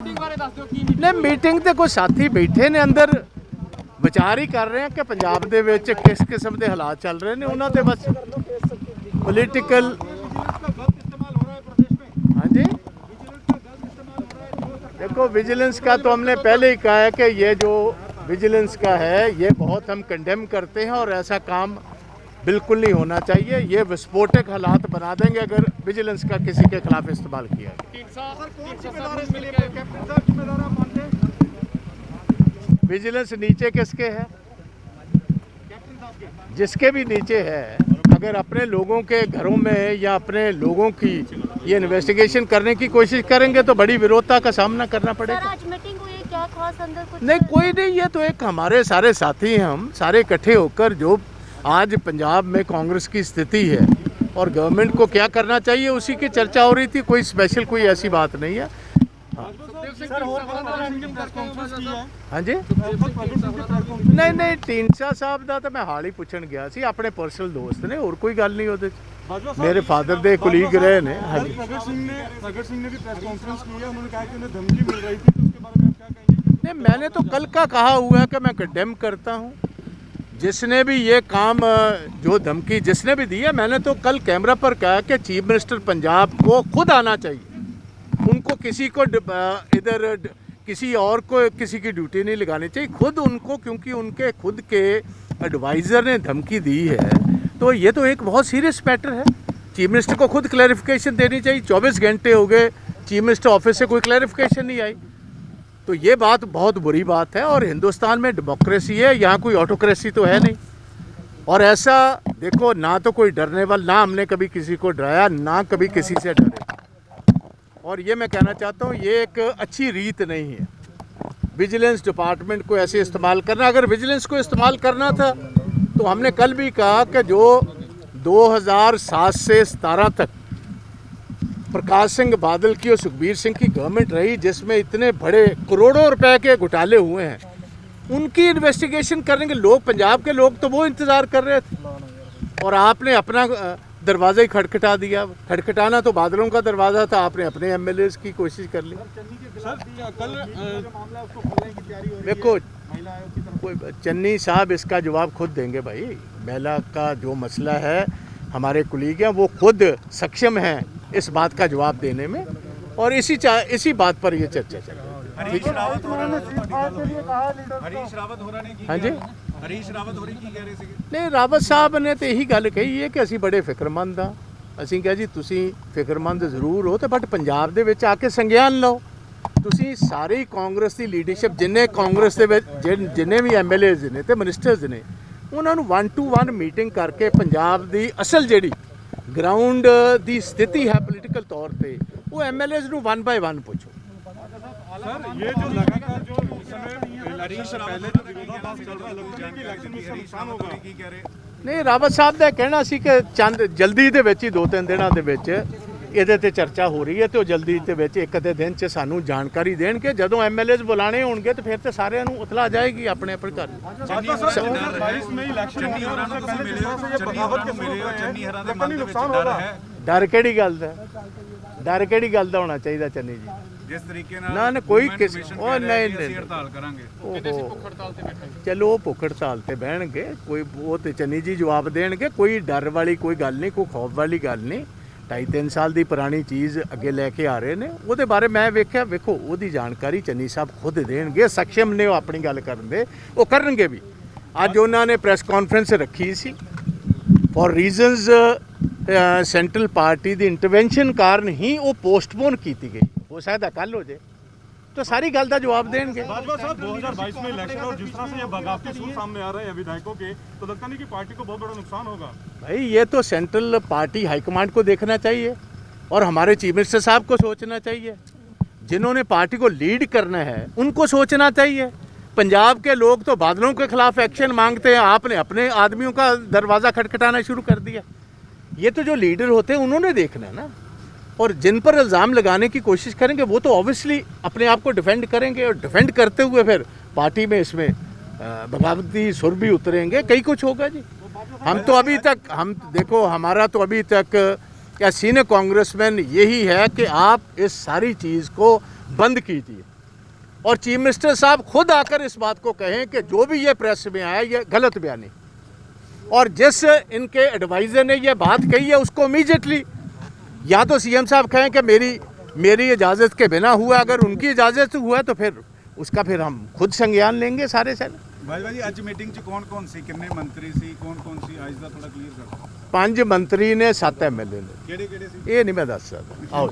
ਨੇ ਮੀਟਿੰਗ ਤੇ ਕੋਈ ਸਾਥੀ ਬੈਠੇ ਨੇ ਅੰਦਰ ਵਿਚਾਰ ਹੀ ਕਰ ਰਹੇ ਆ ਕਿ ਪੰਜਾਬ ਦੇ ਵਿੱਚ ਕਿਸ ਕਿਸਮ ਦੇ ਹਾਲਾਤ ਚੱਲ ਰਹੇ ਨੇ ਉਹਨਾਂ ਤੇ ਬਸ पॉलिटिकल। हाँ जी देखो विजिलेंस का तो हमने पहले ही कहा है कि ये जो विजिलेंस का है ये बहुत हम कंडेम करते हैं और ऐसा काम बिल्कुल नहीं होना चाहिए। ये विस्फोटक हालात बना देंगे अगर विजिलेंस का किसी के खिलाफ इस्तेमाल किया। विजिलेंस नीचे किसके है? जिसके भी नीचे है, अगर अपने लोगों के घरों में या अपने लोगों की ये इन्वेस्टिगेशन करने की कोशिश करेंगे तो बड़ी विरोधता का सामना करना पड़ेगा। सर, आज मीटिंग हुई है, क्या खास अंदर कुछ नहीं कोई नहीं, ये तो एक हमारे सारे साथी हैं, हम सारे इकट्ठे होकर जो आज पंजाब में कांग्रेस की स्थिति है और गवर्नमेंट को क्या करना चाहिए उसी की चर्चा हो रही थी। कोई स्पेशल कोई ऐसी बात नहीं है। हाँ जी नहीं ਢੀਂਡਸਾ ਸਾਹਿਬ ਦਾ ਤਾਂ ਮੈਂ ਹਾਲ ਹੀ ਪੁੱਛਣ ਗਿਆ ਸੀ, ਆਪਣੇ ਪਰਸਨਲ ਦੋਸਤ ਨੇ, ਹੋਰ ਕੋਈ ਗੱਲ ਨਹੀਂ ਉਹਦੇ 'ਚ। ਮੇਰੇ ਫਾਦਰ ਦੇ ਕੁਲੀਗ ਰਹੇ ਨੇ। हाँ जी भगत सिंह ने भी प्रेस कॉन्फ्रेंस की है, उन्होंने कहा कि उन्हें धमकी मिल रही थी, तो उसके बारे में आप क्या कहेंगे? नहीं मैंने तो कल का कहा हुआ है कि मैं कंडेम करता हूँ। जिसने भी ये काम जो धमकी जिसने भी दी है, मैंने तो कल कैमरा पर कहा कि चीफ मिनिस्टर पंजाब को खुद आना चाहिए। उनको किसी को इधर किसी और को किसी की ड्यूटी नहीं लगानी चाहिए, खुद उनको, क्योंकि उनके खुद के एडवाइज़र ने धमकी दी है तो ये तो एक बहुत सीरियस मैटर है। चीफ मिनिस्टर को खुद क्लैरिफिकेशन देनी चाहिए। 24 घंटे हो गए चीफ मिनिस्टर ऑफिस से कोई क्लैरिफिकेशन नहीं आई, तो ये बात बहुत बुरी बात है। और हिंदुस्तान में डेमोक्रेसी है, यहाँ कोई ऑटोक्रेसी तो है नहीं। और ऐसा देखो, ना तो कोई डरने वाला, ना हमने कभी किसी को डराया, ना कभी किसी से डरे। और ये मैं कहना चाहता हूँ ये एक अच्छी रीत नहीं है विजिलेंस डिपार्टमेंट को ऐसे इस्तेमाल करना। अगर विजिलेंस को इस्तेमाल करना था तो हमने कल भी कहा कि जो 2007 से 17 तक प्रकाश सिंह बादल की और सुखबीर सिंह की गवर्नमेंट रही, जिसमें इतने बड़े करोड़ों रुपए के घोटाले हुए हैं, उनकी इन्वेस्टिगेशन करने के लोग, पंजाब के लोग तो वो इंतज़ार कर रहे थे और आपने अपना दरवाज़ा ही खटखटा दिया। खटखटाना तो बादलों का दरवाज़ा था, आपने अपने एमएलएस की कोशिश कर ली। देखो चन्नी साहब इसका जवाब खुद देंगे भाई। महिला का जो मसला है, हमारे कुलीग हैं, वो खुद सक्षम हैं इस बात का जवाब देने में, और इसी बात पर ये चर्चा चल रही है। हरीश रावत हो रहा हाँ जी हरीश रावत हो रही की कह रहे थे? नहीं, रावत साहब ने तो यही गल कही है कि ਅਸੀਂ बड़े ਫਿਕਰਮੰਦ ਹਾਂ। ਅਸੀਂ ਕਿਹਾ ਜੀ ਤੁਸੀਂ ਫਿਕਰਮੰਦ ਜ਼ਰੂਰ ਹੋ, ਤੇ ਬਟ ਪੰਜਾਬ ਦੇ ਵਿੱਚ ਆ ਕੇ ਸੰਗਿਆਨ ਲਓ। ਤੁਸੀਂ ਸਾਰੀ ਕਾਂਗਰਸ ਦੀ ਲੀਡਰਸ਼ਿਪ, ਜਿੰਨੇ ਕਾਂਗਰਸ ਦੇ ਵਿੱਚ ਜਿੰਨੇ ਵੀ ਐਮਐਲਏਜ਼ ਨੇ ਤੇ ਮਿਨਿਸਟਰਸ ਨੇ, ਉਹਨਾਂ ਨੂੰ 1 to 1 ਮੀਟਿੰਗ ਕਰਕੇ ਪੰਜਾਬ ਦੀ ਅਸਲ ਜਿਹੜੀ ਗਰਾਊਂਡ ਦੀ ਸਥਿਤੀ ਹੈ ਪੋਲੀਟੀਕਲ ਤੌਰ ਤੇ, ਉਹ ਐਮਐਲਏਜ਼ ਨੂੰ 1 by 1 ਪੁੱਛੋ। सर, ये जो लगातार जो हरीश पहले जो विरोधाभास चल रहा है कि इलेक्शन में नुकसान होगा की कह रहे? ਨਹੀਂ, ਰਾਵਤ ਸਾਹਿਬ ਦਾ ਕਹਿਣਾ ਸੀ ਕਿ ਚੰਦ ਜਲਦੀ ਦੇ ਵਿੱਚ ਹੀ 2-3 ਦਿਨਾਂ ਦੇ ਵਿੱਚ ਇਹਦੇ ਤੇ ਚਰਚਾ ਹੋ ਰਹੀ ਹੈ ਤੇ ਉਹ ਜਲਦੀ ਦੇ ਵਿੱਚ ਇੱਕ ਅੱਧੇ ਦਿਨ 'ਚ ਸਾਨੂੰ ਜਾਣਕਾਰੀ ਦੇਣਗੇ। ਜਦੋਂ ਐਮਐਲਏਜ਼ ਬੁਲਾਣੇ ਹੋਣਗੇ ਤੇ ਫਿਰ ਤੇ ਸਾਰਿਆਂ ਨੂੰ ਉਤਲਾ ਜਾਏਗੀ ਆਪਣੇ ਆਪਣੇ ਘਰ। ਡਰ ਕਿਹੜੀ ਗੱਲ ਦਾ? ਡਰ ਕਿਹੜੀ ਗੱਲ ਦਾ ਹੋਣਾ ਚਾਹੀਦਾ ਚੰਨੀ ਜੀ? जिस तरीके ना कोई किसी नहीं हड़ताल करांगे, चलो भुख हड़ताल ते बहणगे, कोई वो ते चन्नी जी जवाब देणगे। कोई डर वाली कोई गल नहीं, कोई खौफ वाली गल नहीं। 2.5-3 साल की पुरानी चीज़ अगे लैके आ रहे हैं, वो बारे मैं वेख्या। वेखो वो जानकारी चन्नी साहब खुद देणगे, सक्षम ने वो अपनी गल करन दे, वो करनगे भी। अज उन्होंने प्रेस कॉन्फ्रेंस रखी सी फॉर रीजनस सेंट्रल पार्टी की इंटरवेंशन कारण ही वो पोस्टपोन की गई। हो सकता कल हो जाए, तो सारी गल का जवाब देंगे। भाजपा साहब 2022 में इलेक्शन और जिस तरह से ये बगावती सूर सामने आ रहे हैं विधायकों के, तो लगता नहीं कि पार्टी को बहुत बड़ा नुकसान होगा? भाई ये तो सेंट्रल पार्टी हाईकमांड को देखना चाहिए और हमारे चीफ मिनिस्टर साहब को सोचना चाहिए। जिन्होंने पार्टी को लीड करना है उनको सोचना चाहिए। पंजाब के लोग तो बादलों के खिलाफ एक्शन मांगते हैं, आपने अपने आदमियों का दरवाज़ा खटखटाना शुरू कर दिया। ये तो जो लीडर होते हैं उन्होंने देखना है ना, और जिन पर इल्ज़ाम लगाने की कोशिश करेंगे वो तो ऑब्वियसली अपने आप को डिफेंड करेंगे, और डिफेंड करते हुए फिर पार्टी में इसमें बगावती सुर भी उतरेंगे, कई कुछ होगा जी। हम तो अभी तक, हम देखो हमारा तो अभी तक या सीनियर कांग्रेसमैन यही है कि आप इस सारी चीज़ को बंद कीजिए और चीफ मिनिस्टर साहब खुद आकर इस बात को कहें कि जो भी ये प्रेस में आया ये गलत बयानी, और जिस इनके एडवाइज़र ने ये बात कही है उसको इमीडिएटली या तो सीएम साहब कहें कि मेरी इजाज़त के बिना हुआ, अगर उनकी इजाज़त से हुआ तो फिर उसका फिर हम खुद संज्ञान लेंगे सारे सारे। भाजपा जी ਅੱਜ ਮੀਟਿੰਗ 'ਚ ਕੌਣ ਸੀ, ਕਿੰਨੇ ਮੰਤਰੀ ਸੀ, ਕੌਣ ਸੀ, ਅੱਜ ਦਾ ਥੋੜਾ ਕਲੀਅਰ ਕਰੋ। 5 ਮੰਤਰੀ ਨੇ 7 MLA ਨੇ। ਕਿਹੜੇ ਸੀ? ਇਹ ਨਹੀਂ ਮੈਂ ਦੱਸ ਸਕਦਾ। ਆਓ